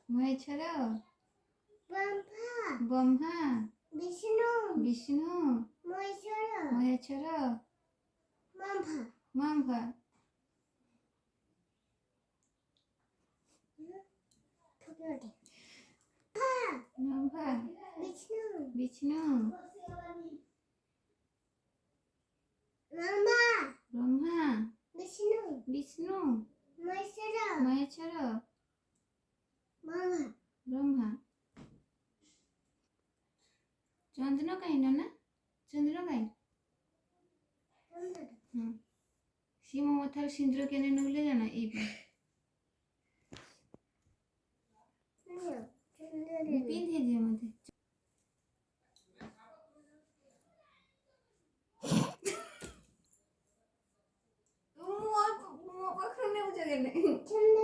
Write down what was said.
মহেশ্বর, ব্রহ্মা, ব্রহ্মা, বিষ্ণু, বিষ্ণু, মহেশ্বর, মহেশ্বর, ব্রহ্মা, মম্ভা। মম্ভা, বিষ্ণু, বিষ্ণু, ব্রহ্মা, ব্রহ্মা, বিষ্ণু, বিষ্ণু, মহেশ্বর, মহেশ্বর, ব্রহ্মা, ব্রহ্মা। চন্দ্র কাই না চন্দ্র কাই সীম মাথার সিঁদুর কেনে নইলে জানা এইবার পিঁধে দিয়ে আমাদের পাখা নেই